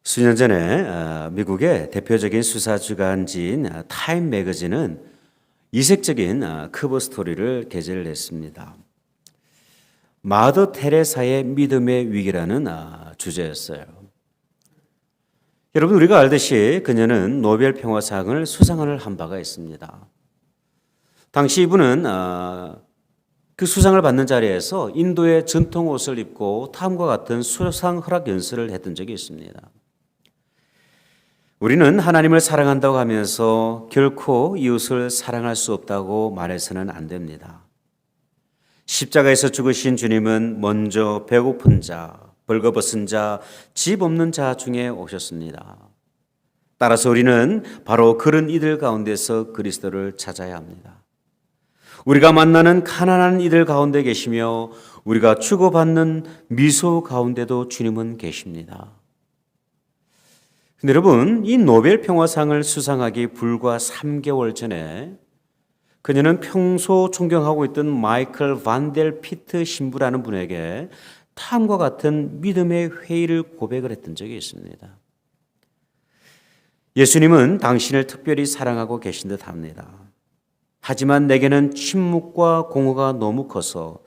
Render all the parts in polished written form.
수년 전에 미국의 대표적인 수사 주간지인 타임 매거진은 이색적인 커버 스토리를 게재를 했습니다. 마더 테레사의 믿음의 위기라는 주제였어요. 여러분, 우리가 알듯이 그녀는 노벨 평화상을 수상을 한 바가 있습니다. 당시 이분은 그 수상을 받는 자리에서 인도의 전통 옷을 입고 다음과 같은 수상 허락 연설을 했던 적이 있습니다. 우리는 하나님을 사랑한다고 하면서 결코 이웃을 사랑할 수 없다고 말해서는 안 됩니다. 십자가에서 죽으신 주님은 먼저 배고픈 자, 벌거벗은 자, 집 없는 자 중에 오셨습니다. 따라서 우리는 바로 그런 이들 가운데서 그리스도를 찾아야 합니다. 우리가 만나는 가난한 이들 가운데 계시며 우리가 주고받는 미소 가운데도 주님은 계십니다. 근데 여러분, 이 노벨 평화상을 수상하기 불과 3개월 전에 그녀는 평소 존경하고 있던 마이클 반델 피트 신부라는 분에게 다음과 같은 믿음의 회의를 고백을 했던 적이 있습니다. 예수님은 당신을 특별히 사랑하고 계신 듯 합니다. 하지만 내게는 침묵과 공허가 너무 커서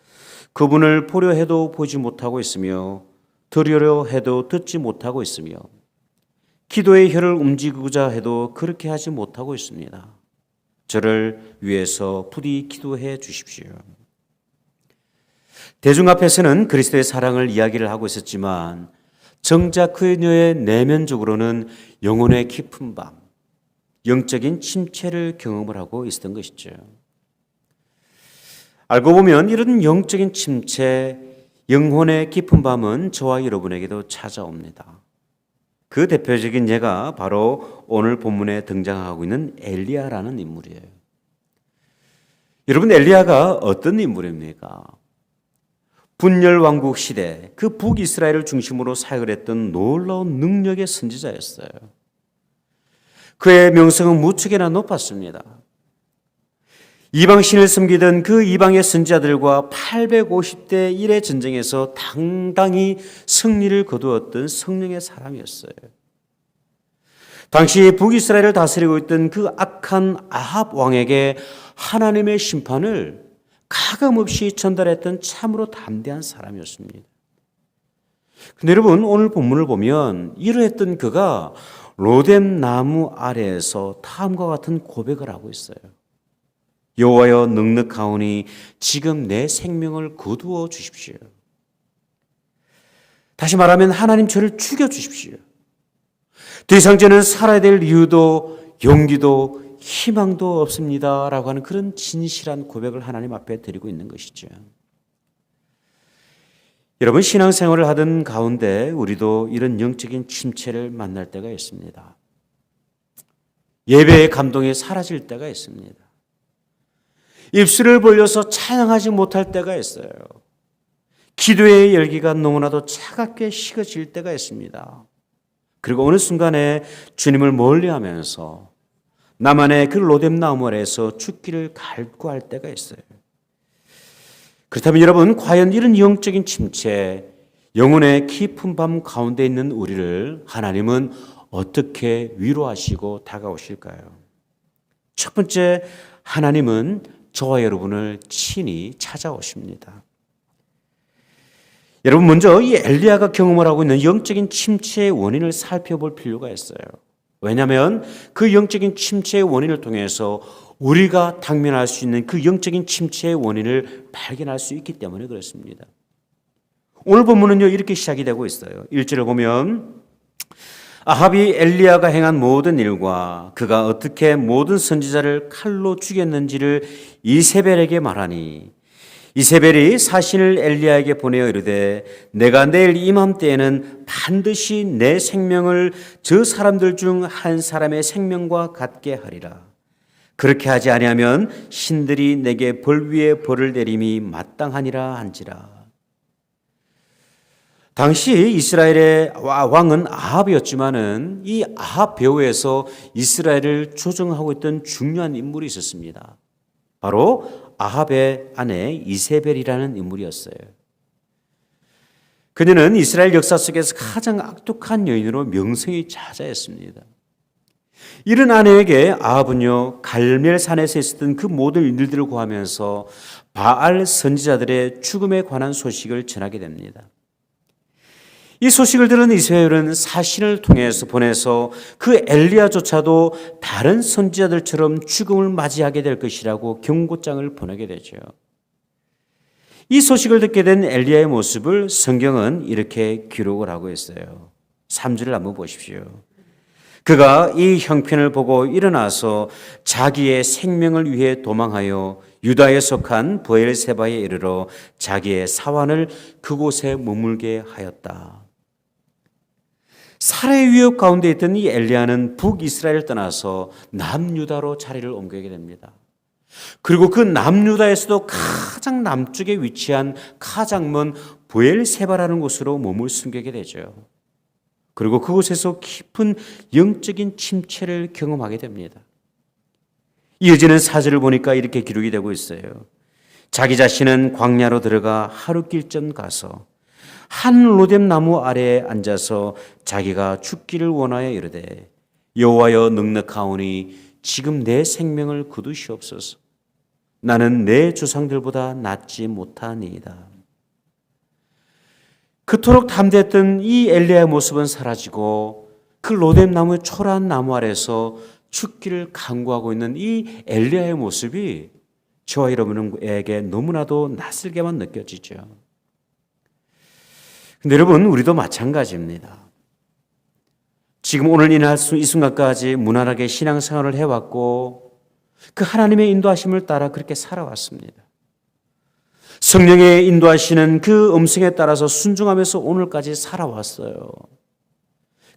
그분을 보려 해도 보지 못하고 있으며 들으려 해도 듣지 못하고 있으며 기도의 혀를 움직이고자 해도 그렇게 하지 못하고 있습니다. 저를 위해서 부디 기도해 주십시오. 대중 앞에서는 그리스도의 사랑을 이야기를 하고 있었지만 정작 그녀의 내면적으로는 영혼의 깊은 밤, 영적인 침체를 경험을 하고 있었던 것이죠. 알고 보면 이런 영적인 침체, 영혼의 깊은 밤은 저와 여러분에게도 찾아옵니다. 그 대표적인 예가 바로 오늘 본문에 등장하고 있는 엘리야라는 인물이에요. 여러분, 엘리야가 어떤 인물입니까? 분열 왕국 시대 그 북이스라엘을 중심으로 사역을 했던 놀라운 능력의 선지자였어요. 그의 명성은 무척이나 높았습니다. 이방신을 섬기던 그 이방의 선지자들과 850대 1의 전쟁에서 당당히 승리를 거두었던 성령의 사람이었어요. 당시 북이스라엘을 다스리고 있던 그 악한 아합 왕에게 하나님의 심판을 가감없이 전달했던 참으로 담대한 사람이었습니다. 근데 여러분, 오늘 본문을 보면 이러했던 그가 로뎀 나무 아래에서 다음과 같은 고백을 하고 있어요. 여호와여, 넉넉하오니 지금 내 생명을 거두어 주십시오. 다시 말하면 하나님, 저를 죽여 주십시오. 더 이상 저는 살아야 될 이유도 용기도 희망도 없습니다 라고 하는 그런 진실한 고백을 하나님 앞에 드리고 있는 것이죠. 여러분, 신앙생활을 하던 가운데 우리도 이런 영적인 침체를 만날 때가 있습니다. 예배의 감동이 사라질 때가 있습니다. 입술을 벌려서 찬양하지 못할 때가 있어요. 기도의 열기가 너무나도 차갑게 식어질 때가 있습니다. 그리고 어느 순간에 주님을 멀리하면서 나만의 그 로뎀 나무 아래에서 죽기를 갈구할 때가 있어요. 그렇다면 여러분, 과연 이런 영적인 침체, 영혼의 깊은 밤 가운데 있는 우리를 하나님은 어떻게 위로하시고 다가오실까요? 첫 번째, 하나님은 저와 여러분을 친히 찾아오십니다. 여러분, 먼저 이 엘리야가 경험을 하고 있는 영적인 침체의 원인을 살펴볼 필요가 있어요. 왜냐하면 그 영적인 침체의 원인을 통해서 우리가 당면할 수 있는 그 영적인 침체의 원인을 발견할 수 있기 때문에 그렇습니다. 오늘 본문은요, 이렇게 시작이 되고 있어요. 1절을 보면 아합이 엘리야가 행한 모든 일과 그가 어떻게 모든 선지자를 칼로 죽였는지를 이세벨에게 말하니 이세벨이 사신을 엘리야에게 보내어 이르되 내가 내일 이맘때에는 반드시 내 생명을 저 사람들 중 한 사람의 생명과 같게 하리라. 그렇게 하지 아니하면 신들이 내게 벌 위에 벌을 내림이 마땅하니라 한지라. 당시 이스라엘의 왕은 아합이었지만은 이 아합 배후에서 이스라엘을 조정하고 있던 중요한 인물이 있었습니다. 바로 아합의 아내 이세벨이라는 인물이었어요. 그녀는 이스라엘 역사 속에서 가장 악독한 여인으로 명성이 자자했습니다. 이런 아내에게 아합은요, 갈멜산에서 있었던 그 모든 일들을 구하면서 바알 선지자들의 죽음에 관한 소식을 전하게 됩니다. 이 소식을 들은 이스라엘은 사신을 통해서 보내서 그 엘리야조차도 다른 선지자들처럼 죽음을 맞이하게 될 것이라고 경고장을 보내게 되죠. 이 소식을 듣게 된 엘리야의 모습을 성경은 이렇게 기록을 하고 있어요. 3절을 한번 보십시오. 그가 이 형편을 보고 일어나서 자기의 생명을 위해 도망하여 유다에 속한 브엘세바에 이르러 자기의 사환을 그곳에 머물게 하였다. 살해의 위협 가운데 있던 이 엘리야는 북이스라엘을 떠나서 남유다로 자리를 옮기게 됩니다. 그리고 그 남유다에서도 가장 남쪽에 위치한 가장 먼 브엘세바라는 곳으로 몸을 숨기게 되죠. 그리고 그곳에서 깊은 영적인 침체를 경험하게 됩니다. 이어지는 사절을 보니까 이렇게 기록이 되고 있어요. 자기 자신은 광야로 들어가 하루길쯤 가서 한 로뎀 나무 아래에 앉아서 자기가 죽기를 원하여 이르되 여호와여 넉넉하오니 지금 내 생명을 거두시옵소서. 나는 내 조상들보다 낫지 못하니이다. 그토록 담대했던 이 엘리야의 모습은 사라지고 그 로뎀 나무의 초라한 나무 아래서 죽기를 간구하고 있는 이 엘리야의 모습이 저와 여러분에게 너무나도 낯설게만 느껴지죠. 근데 여러분, 우리도 마찬가지입니다. 지금 오늘 이 순간까지 무난하게 신앙생활을 해왔고 그 하나님의 인도하심을 따라 그렇게 살아왔습니다. 성령의 인도하시는 그 음성에 따라서 순종하면서 오늘까지 살아왔어요.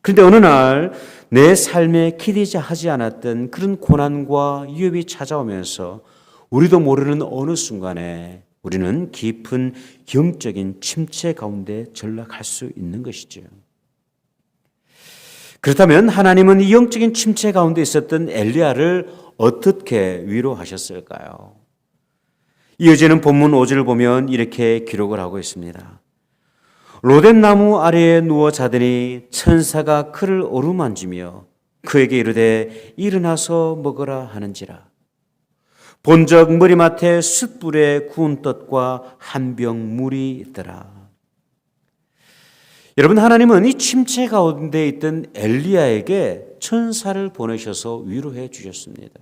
그런데 어느 날 내 삶에 기대지 하지 않았던 그런 고난과 위협이 찾아오면서 우리도 모르는 어느 순간에 우리는 깊은 영적인 침체 가운데 전락할 수 있는 것이죠. 그렇다면 하나님은 이 영적인 침체 가운데 있었던 엘리야를 어떻게 위로하셨을까요? 이어지는 본문 5절을 보면 이렇게 기록을 하고 있습니다. 로뎀 나무 아래에 누워 자더니 천사가 그를 어루만지며 그에게 이르되 일어나서 먹으라 하는지라. 본적 머리맡에 숯불에 구운 떡과 한 병 물이 있더라. 여러분, 하나님은 이 침체 가운데 있던 엘리야에게 천사를 보내셔서 위로해 주셨습니다.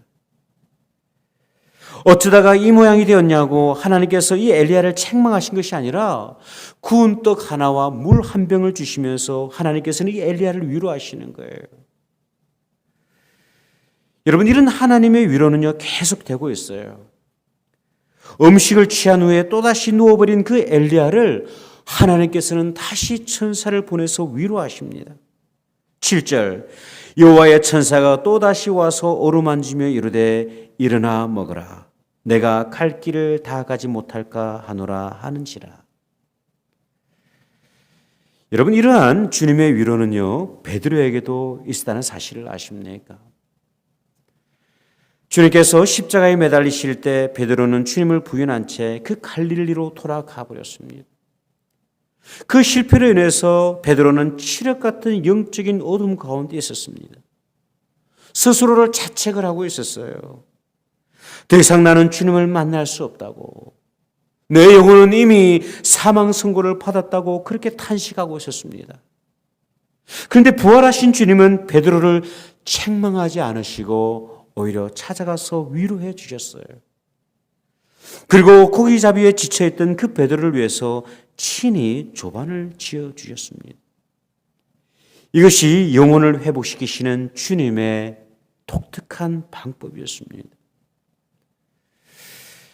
어쩌다가 이 모양이 되었냐고 하나님께서 이 엘리야를 책망하신 것이 아니라 구운 떡 하나와 물 한 병을 주시면서 하나님께서는 이 엘리야를 위로하시는 거예요. 여러분, 이런 하나님의 위로는요 계속되고 있어요. 음식을 취한 후에 또다시 누워버린 그 엘리야를 하나님께서는 다시 천사를 보내서 위로하십니다. 7절, 여호와의 천사가 또다시 와서 어루만지며 이르되 일어나 먹으라. 내가 갈 길을 다 가지 못할까 하노라 하는지라. 여러분, 이러한 주님의 위로는요 베드로에게도 있었다는 사실을 아십니까? 주님께서 십자가에 매달리실 때 베드로는 주님을 부인한 채 그 갈릴리로 돌아가 버렸습니다. 그 실패로 인해서 베드로는 칠흑 같은 영적인 어둠 가운데 있었습니다. 스스로를 자책을 하고 있었어요. 더 이상 나는 주님을 만날 수 없다고, 내 영혼은 이미 사망 선고를 받았다고 그렇게 탄식하고 있었습니다. 그런데 부활하신 주님은 베드로를 책망하지 않으시고 오히려 찾아가서 위로해 주셨어요. 그리고 고기잡이에 지쳐있던 그 베드로를 위해서 친히 조반을 지어 주셨습니다. 이것이 영혼을 회복시키시는 주님의 독특한 방법이었습니다.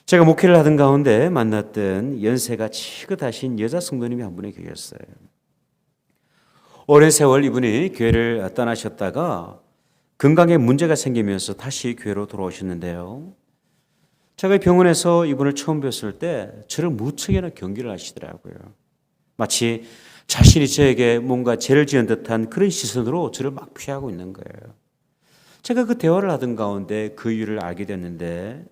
제가 목회를 하던 가운데 만났던 연세가 지긋하신 여자 성도님이 한 분이 계셨어요. 오랜 세월 이분이 교회를 떠나셨다가 건강에 문제가 생기면서 다시 교회로 돌아오셨는데요. 제가 병원에서 이분을 처음 뵀을 때 저를 무척이나 경계를 하시더라고요. 마치 자신이 저에게 뭔가 죄를 지은 듯한 그런 시선으로 저를 막 피하고 있는 거예요. 제가 그 대화를 하던 가운데 그 이유를 알게 됐는데,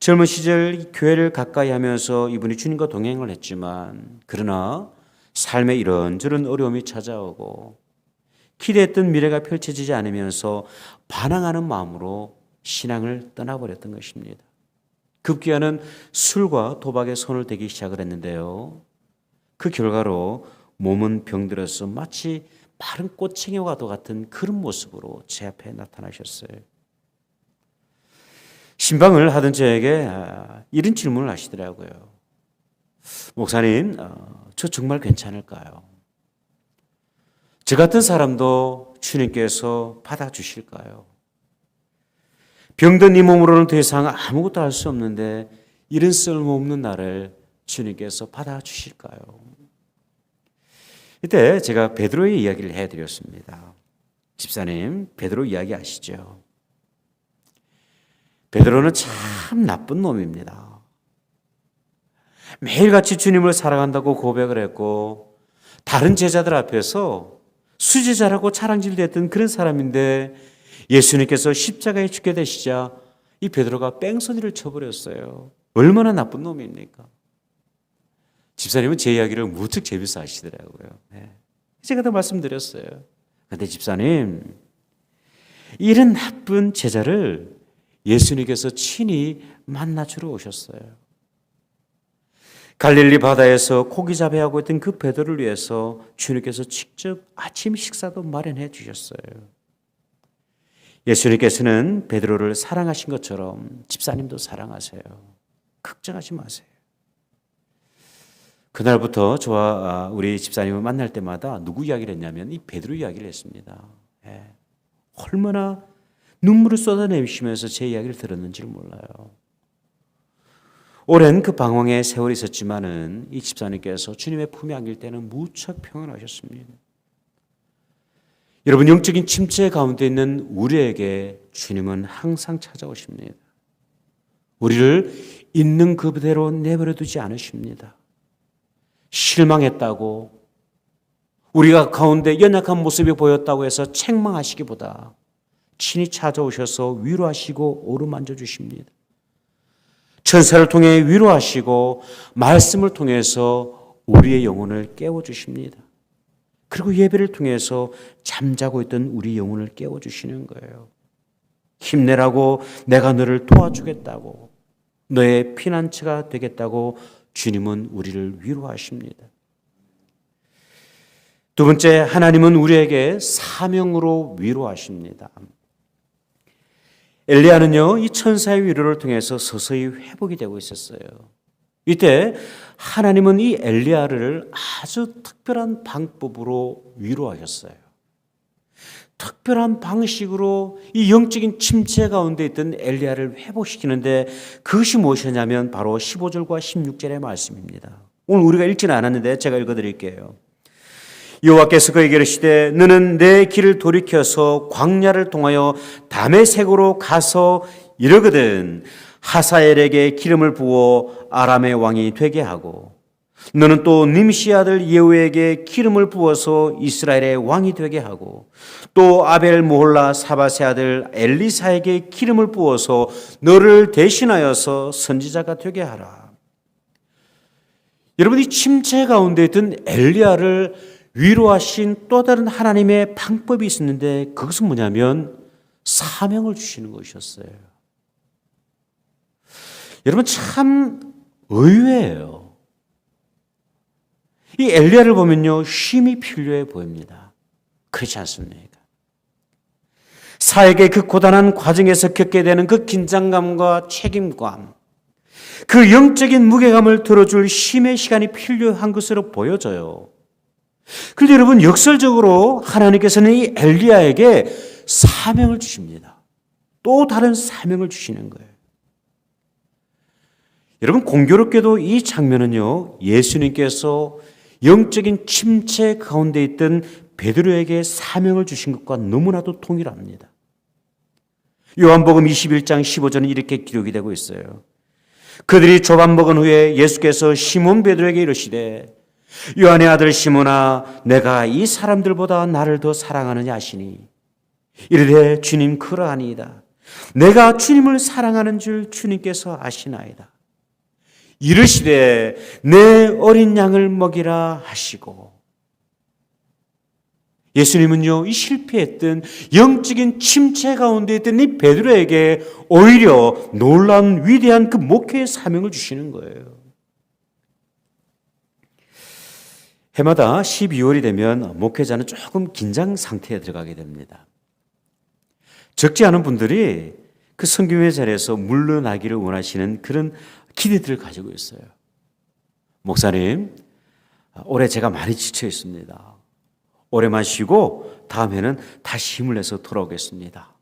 젊은 시절 교회를 가까이 하면서 이분이 주님과 동행을 했지만 그러나 삶에 이런저런 어려움이 찾아오고 기대했던 미래가 펼쳐지지 않으면서 반항하는 마음으로 신앙을 떠나버렸던 것입니다. 급기야는 술과 도박에 손을 대기 시작을 했는데요. 그 결과로 몸은 병들어서 마치 마른 꽃챙이와도 같은 그런 모습으로 제 앞에 나타나셨어요. 신방을 하던 저에게 이런 질문을 하시더라고요. 목사님, 저 정말 괜찮을까요? 저 같은 사람도 주님께서 받아주실까요? 병든 이 몸으로는 더 이상 아무것도 할 수 없는데 이런 쓸모없는 나를 주님께서 받아주실까요? 이때 제가 베드로의 이야기를 해드렸습니다. 집사님, 베드로 이야기 아시죠? 베드로는 참 나쁜 놈입니다. 매일같이 주님을 사랑한다고 고백을 했고 다른 제자들 앞에서 수제자라고 자랑질됐던 그런 사람인데 예수님께서 십자가에 죽게 되시자 이 베드로가 뺑소니를 쳐버렸어요. 얼마나 나쁜 놈입니까? 집사님은 제 이야기를 무척 재밌어 하시더라고요. 제가 다 말씀드렸어요. 그런데 집사님, 이런 나쁜 제자를 예수님께서 친히 만나주러 오셨어요. 갈릴리 바다에서 고기 잡이하고 있던 그 베드로를 위해서 주님께서 직접 아침 식사도 마련해 주셨어요. 예수님께서는 베드로를 사랑하신 것처럼 집사님도 사랑하세요. 걱정하지 마세요. 그날부터 저와 우리 집사님을 만날 때마다 누구 이야기를 했냐면 이 베드로 이야기를 했습니다. 얼마나 눈물을 쏟아내시면서 제 이야기를 들었는지를 몰라요. 오랜 그 방황의 세월이 있었지만은 이 집사님께서 주님의 품에 안길 때는 무척 평안하셨습니다. 여러분, 영적인 침체 가운데 있는 우리에게 주님은 항상 찾아오십니다. 우리를 있는 그대로 내버려 두지 않으십니다. 실망했다고 우리가 가운데 연약한 모습이 보였다고 해서 책망하시기보다 친히 찾아오셔서 위로하시고 어루만져 주십니다. 천사를 통해 위로하시고 말씀을 통해서 우리의 영혼을 깨워주십니다. 그리고 예배를 통해서 잠자고 있던 우리 영혼을 깨워주시는 거예요. 힘내라고, 내가 너를 도와주겠다고, 너의 피난처가 되겠다고 주님은 우리를 위로하십니다. 두 번째, 하나님은 우리에게 사명으로 위로하십니다. 엘리야는요, 이 천사의 위로를 통해서 서서히 회복이 되고 있었어요. 이때 하나님은 이 엘리야를 아주 특별한 방법으로 위로하셨어요. 특별한 방식으로 이 영적인 침체 가운데 있던 엘리야를 회복시키는데 그것이 무엇이냐면 바로 15절과 16절의 말씀입니다. 오늘 우리가 읽지는 않았는데 제가 읽어드릴게요. 여호와께서 그에게 이르시되 너는 내 길을 돌이켜서 광야를 통하여 다메섹으로 가서 이르거든 하사엘에게 기름을 부어 아람의 왕이 되게 하고 너는 또 nim시 아들 예후에게 기름을 부어서 이스라엘의 왕이 되게 하고 또 아벨 모홀라 사바세 아들 엘리사에게 기름을 부어서 너를 대신하여서 선지자가 되게 하라. 여러분, 이 침체 가운데 있던 엘리야를 위로하신 또 다른 하나님의 방법이 있었는데 그것은 뭐냐면 사명을 주시는 것이었어요. 여러분, 참 의외예요. 이 엘리야를 보면요, 쉼이 필요해 보입니다. 그렇지 않습니까? 사역의 그 고단한 과정에서 겪게 되는 그 긴장감과 책임감, 그 영적인 무게감을 들어줄 쉼의 시간이 필요한 것으로 보여져요. 그런데 여러분, 역설적으로 하나님께서는 이 엘리야에게 사명을 주십니다. 또 다른 사명을 주시는 거예요. 여러분, 공교롭게도 이 장면은요, 예수님께서 영적인 침체 가운데 있던 베드로에게 사명을 주신 것과 너무나도 동일합니다. 요한복음 21장 15절은 이렇게 기록이 되고 있어요. 그들이 조밥 먹은 후에 예수께서 시몬 베드로에게 이르시되 요한의 아들 시몬아, 내가 이 사람들보다 나를 더 사랑하느냐 하시니 이르되 주님 그러하니이다. 내가 주님을 사랑하는 줄 주님께서 아시나이다. 이르시되 내 어린 양을 먹이라 하시고, 예수님은요, 이 실패했던 영적인 침체 가운데 있던 이 베드로에게 오히려 놀라운 위대한 그 목회의 사명을 주시는 거예요. 해마다 12월이 되면 목회자는 조금 긴장 상태에 들어가게 됩니다. 적지 않은 분들이 그 성김의 자리에서 물러나기를 원하시는 그런 기대들을 가지고 있어요. 목사님, 올해 제가 많이 지쳐 있습니다. 올해만 쉬고 다음에는 다시 힘을 내서 돌아오겠습니다.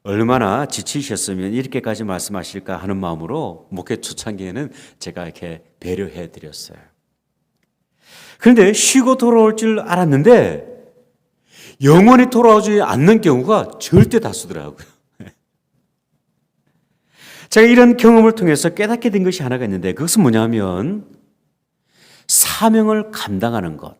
얼마나 지치셨으면 이렇게까지 말씀하실까 하는 마음으로 목회 초창기에는 제가 이렇게 배려해 드렸어요. 그런데 쉬고 돌아올 줄 알았는데 영원히 돌아오지 않는 경우가 절대 다수더라고요. 제가 이런 경험을 통해서 깨닫게 된 것이 하나가 있는데, 그것은 뭐냐면 사명을 감당하는 것,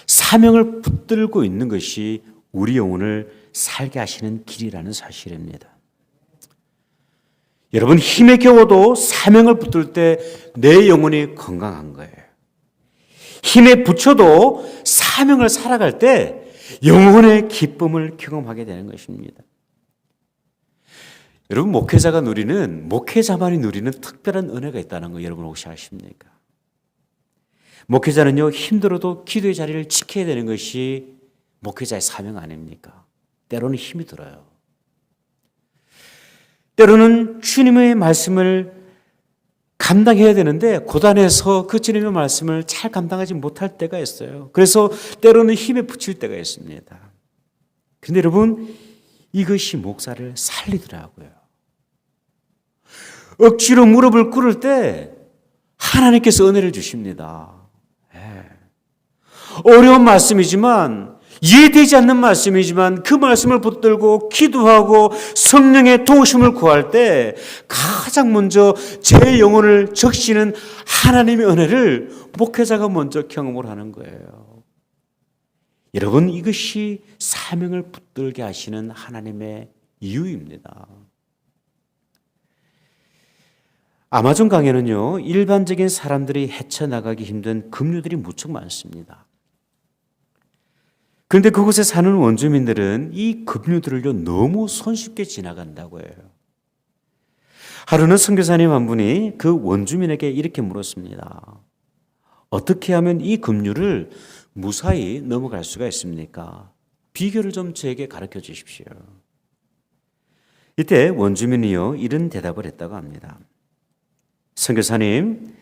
사명을 붙들고 있는 것이 우리 영혼을 살게 하시는 길이라는 사실입니다. 여러분, 힘에 겨워도 사명을 붙들 때 내 영혼이 건강한 거예요. 힘에 부쳐도 사명을 살아갈 때 영혼의 기쁨을 경험하게 되는 것입니다. 여러분, 목회자만이 누리는 특별한 은혜가 있다는 거 여러분 혹시 아십니까? 목회자는요, 힘들어도 기도의 자리를 지켜야 되는 것이 목회자의 사명 아닙니까? 때로는 힘이 들어요. 때로는 주님의 말씀을 감당해야 되는데 고단해서 그 주님의 말씀을 잘 감당하지 못할 때가 있어요. 그래서 때로는 힘에 부칠 때가 있습니다. 그런데 여러분, 이것이 목사를 살리더라고요. 억지로 무릎을 꿇을 때 하나님께서 은혜를 주십니다. 어려운 말씀이지만, 이해되지 않는 말씀이지만 그 말씀을 붙들고 기도하고 성령의 도우심을 구할 때 가장 먼저 제 영혼을 적시는 하나님의 은혜를 목회자가 먼저 경험을 하는 거예요. 여러분, 이것이 사명을 붙들게 하시는 하나님의 이유입니다. 아마존 강에는요, 일반적인 사람들이 헤쳐나가기 힘든 급류들이 무척 많습니다. 그런데 그곳에 사는 원주민들은 이 급류들을요, 너무 손쉽게 지나간다고 해요. 하루는 선교사님 한 분이 그 원주민에게 이렇게 물었습니다. 어떻게 하면 이 급류를 무사히 넘어갈 수가 있습니까? 비결을 좀 저에게 가르쳐 주십시오. 이때 원주민이요, 이런 대답을 했다고 합니다. 선교사님,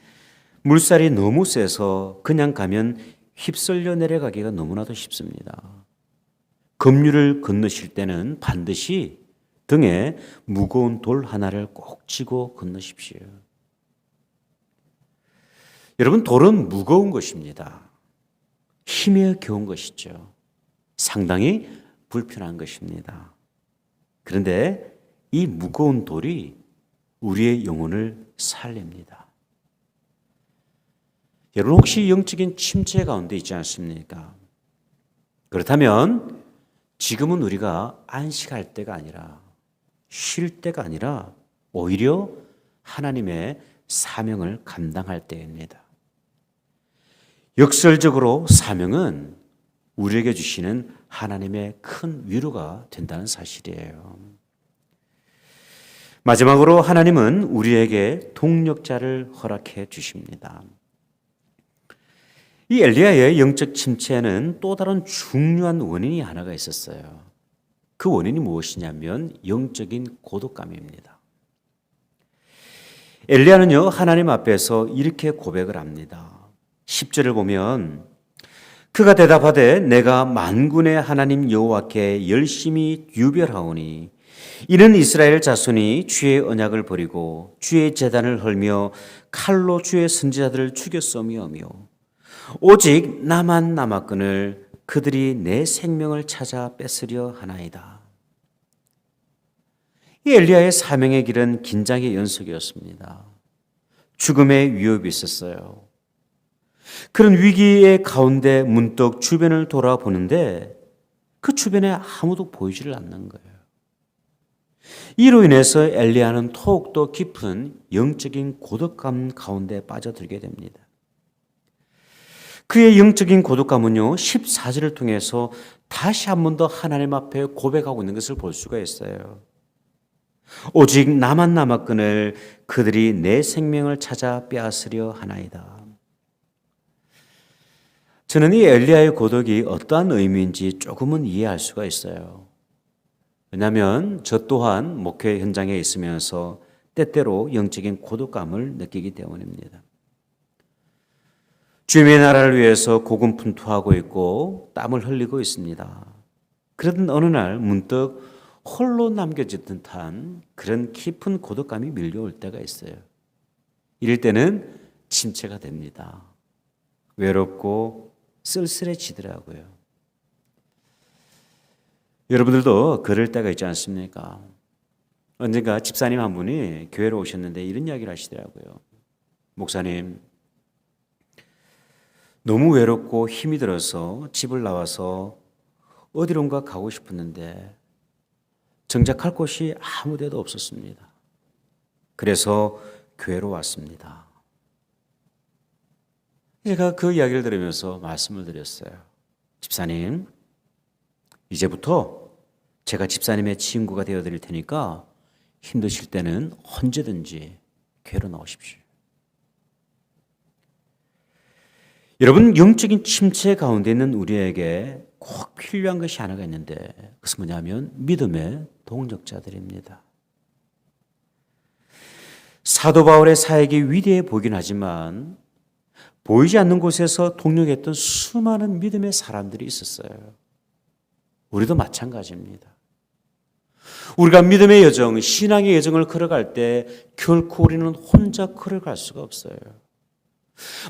물살이 너무 세서 그냥 가면 휩쓸려 내려가기가 너무나도 쉽습니다. 급류를 건너실 때는 반드시 등에 무거운 돌 하나를 꼭 쥐고 건너십시오. 여러분, 돌은 무거운 것입니다. 힘에 겨운 것이죠. 상당히 불편한 것입니다. 그런데 이 무거운 돌이 우리의 영혼을 살립니다. 여러분, 혹시 영적인 침체 가운데 있지 않습니까? 그렇다면 지금은 우리가 안식할 때가 아니라, 쉴 때가 아니라 오히려 하나님의 사명을 감당할 때입니다. 역설적으로 사명은 우리에게 주시는 하나님의 큰 위로가 된다는 사실이에요. 마지막으로 하나님은 우리에게 동력자를 허락해 주십니다. 이 엘리야의 영적 침체에는 또 다른 중요한 원인이 하나가 있었어요. 그 원인이 무엇이냐면 영적인 고독감입니다. 엘리야는요, 하나님 앞에서 이렇게 고백을 합니다. 10절을 보면 그가 대답하되 내가 만군의 하나님 여호와께 열심히 유별하오니 이는 이스라엘 자손이 주의 언약을 버리고 주의 제단을 헐며 칼로 주의 선지자들을 죽였으며며 오직 나만 남았거늘 그들이 내 생명을 찾아 뺏으려 하나이다. 이 엘리야의 사명의 길은 긴장의 연속이었습니다. 죽음의 위협이 있었어요. 그런 위기의 가운데 문득 주변을 돌아보는데 그 주변에 아무도 보이지를 않는 거예요. 이로 인해서 엘리야는 더욱더 깊은 영적인 고독감 가운데 빠져들게 됩니다. 그의 영적인 고독감은요, 14절을 통해서 다시 한 번 더 하나님 앞에 고백하고 있는 것을 볼 수가 있어요. 오직 나만 남았거늘 그들이 내 생명을 찾아 빼앗으려 하나이다. 저는 이 엘리야의 고독이 어떠한 의미인지 조금은 이해할 수가 있어요. 왜냐하면 저 또한 목회 현장에 있으면서 때때로 영적인 고독감을 느끼기 때문입니다. 주님의 나라를 위해서 고군분투하고 있고 땀을 흘리고 있습니다. 그러던 어느 날 문득 홀로 남겨진 듯한 그런 깊은 고독감이 밀려올 때가 있어요. 이럴 때는 침체가 됩니다. 외롭고 쓸쓸해지더라고요. 여러분들도 그럴 때가 있지 않습니까? 언젠가 집사님 한 분이 교회로 오셨는데 이런 이야기를 하시더라고요. 목사님, 너무 외롭고 힘이 들어서 집을 나와서 어디론가 가고 싶었는데 정작 할 곳이 아무 데도 없었습니다. 그래서 교회로 왔습니다. 제가 그 이야기를 들으면서 말씀을 드렸어요. 집사님, 이제부터 제가 집사님의 친구가 되어드릴 테니까 힘드실 때는 언제든지 교회로 나오십시오. 여러분, 영적인 침체 가운데 있는 우리에게 꼭 필요한 것이 하나가 있는데 그것은 뭐냐면 믿음의 동력자들입니다. 사도 바울의 사역이 위대해 보이긴 하지만 보이지 않는 곳에서 동력했던 수많은 믿음의 사람들이 있었어요. 우리도 마찬가지입니다. 우리가 믿음의 여정, 신앙의 여정을 걸어갈 때 결코 우리는 혼자 걸어갈 수가 없어요.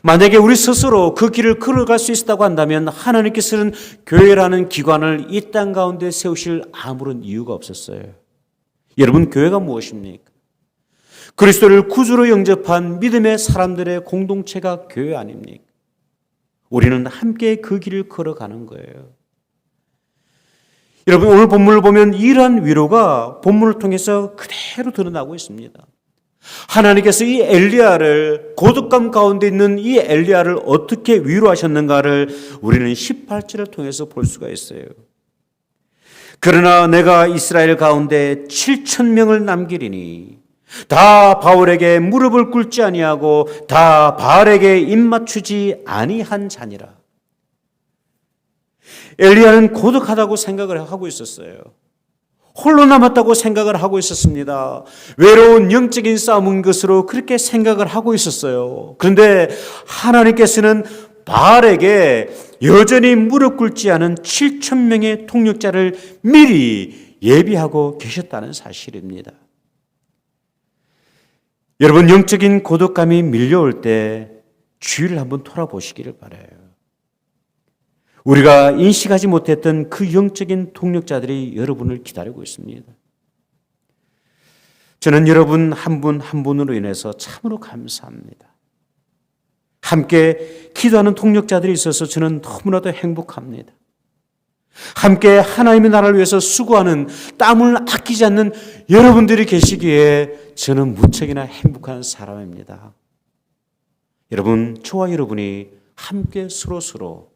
만약에 우리 스스로 그 길을 걸어갈 수 있다고 한다면 하나님께서는 교회라는 기관을 이 땅 가운데 세우실 아무런 이유가 없었어요. 여러분, 교회가 무엇입니까? 그리스도를 구주로 영접한 믿음의 사람들의 공동체가 교회 아닙니까? 우리는 함께 그 길을 걸어가는 거예요. 여러분, 오늘 본문을 보면 이러한 위로가 본문을 통해서 그대로 드러나고 있습니다. 하나님께서 이 엘리야를, 고독감 가운데 있는 이 엘리야를 어떻게 위로하셨는가를 우리는 18절을 통해서 볼 수가 있어요. 그러나 내가 이스라엘 가운데 7,000명을 남기리니 다 바울에게 무릎을 꿇지 아니하고 다 바알에게 입맞추지 아니한 자니라. 엘리야는 고독하다고 생각을 하고 있었어요. 홀로 남았다고 생각을 하고 있었습니다. 외로운 영적인 싸움인 것으로 그렇게 생각을 하고 있었어요. 그런데 하나님께서는 바알에게 여전히 무릎 꿇지 않은 7,000명의 통역자를 미리 예비하고 계셨다는 사실입니다. 여러분, 영적인 고독감이 밀려올 때 주위를 한번 돌아보시기를 바라요. 우리가 인식하지 못했던 그 영적인 동력자들이 여러분을 기다리고 있습니다. 저는 여러분 한 분 한 분으로 인해서 참으로 감사합니다. 함께 기도하는 동력자들이 있어서 저는 너무나도 행복합니다. 함께 하나님의 나라를 위해서 수고하는, 땀을 아끼지 않는 여러분들이 계시기에 저는 무척이나 행복한 사람입니다. 여러분, 저와 여러분이 함께 서로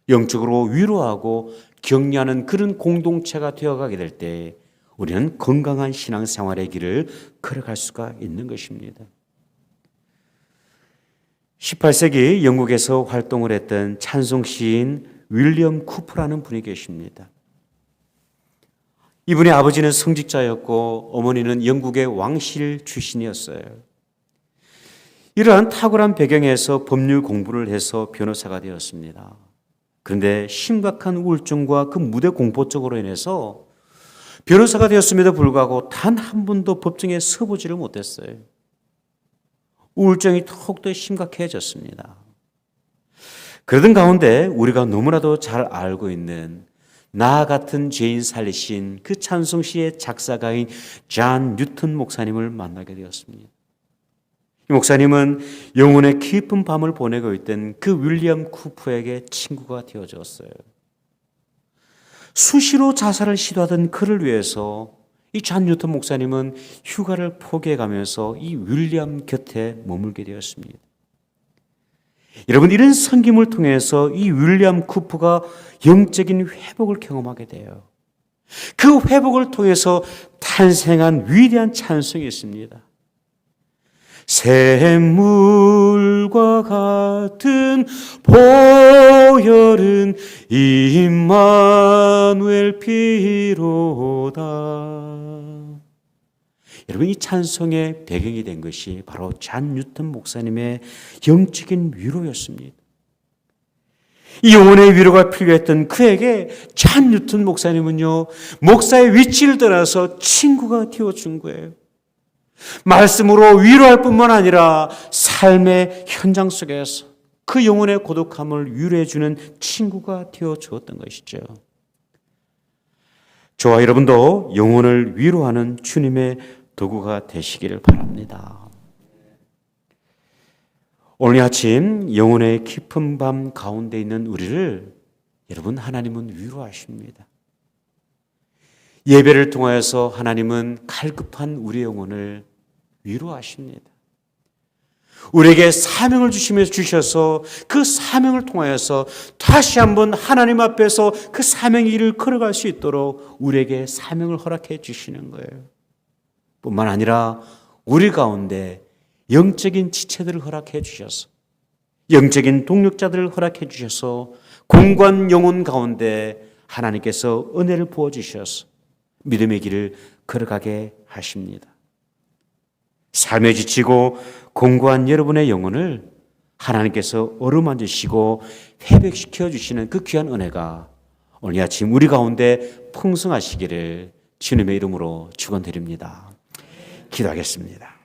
영적으로 위로하고 격려하는 그런 공동체가 되어가게 될 때 우리는 건강한 신앙생활의 길을 걸어갈 수가 있는 것입니다. 18세기 영국에서 활동을 했던 찬송 시인 윌리엄 쿠프라는 분이 계십니다. 이분의 아버지는 성직자였고 어머니는 영국의 왕실 출신이었어요. 이러한 탁월한 배경에서 법률 공부를 해서 변호사가 되었습니다. 그런데 심각한 우울증과 그 무대 공포증으로 인해서 변호사가 되었음에도 불구하고 단 한 번도 법정에 서보지를 못했어요. 우울증이 더욱더 심각해졌습니다. 그러던 가운데 우리가 너무나도 잘 알고 있는 나 같은 죄인 살리신 그 찬송시의 작사가인 존 뉴턴 목사님을 만나게 되었습니다. 이 목사님은 영혼의 깊은 밤을 보내고 있던 그 윌리엄 쿠프에게 친구가 되어졌어요. 수시로 자살을 시도하던 그를 위해서 이 잔 뉴턴 목사님은 휴가를 포기해가면서 이 윌리엄 곁에 머물게 되었습니다. 여러분, 이런 섬김을 통해서 이 윌리엄 쿠퍼가 영적인 회복을 경험하게 돼요. 그 회복을 통해서 탄생한 위대한 찬송이 있습니다. 샘물과 같은 보혈은 임마누엘 피로다. 여러분, 이 찬송의 배경이 된 것이 바로 잔 뉴턴 목사님의 영적인 위로였습니다. 이 영혼의 위로가 필요했던 그에게 잔 뉴턴 목사님은요, 목사의 위치를 떠나서 친구가 되어준 거예요. 말씀으로 위로할 뿐만 아니라 삶의 현장 속에서 그 영혼의 고독함을 위로해 주는 친구가 되어 주었던 것이죠. 저와 여러분도 영혼을 위로하는 주님의 도구가 되시기를 바랍니다. 오늘 아침 영혼의 깊은 밤 가운데 있는 우리를 여러분, 하나님은 위로하십니다. 예배를 통하여서 하나님은 갈급한 우리의 영혼을 위로하십니다. 우리에게 사명을 주셔서 그 사명을 통하여서 다시 한번 하나님 앞에서 그 사명의 길을 걸어갈 수 있도록 우리에게 사명을 허락해 주시는 거예요. 뿐만 아니라 우리 가운데 영적인 지체들을 허락해 주셔서, 영적인 동력자들을 허락해 주셔서 공고한 영혼 가운데 하나님께서 은혜를 부어주셔서 믿음의 길을 걸어가게 하십니다. 삶에 지치고 공고한 여러분의 영혼을 하나님께서 어루만지시고 회복시켜 주시는 그 귀한 은혜가 오늘 아침 우리 가운데 풍성하시기를 주님의 이름으로 축원드립니다. 기도하겠습니다.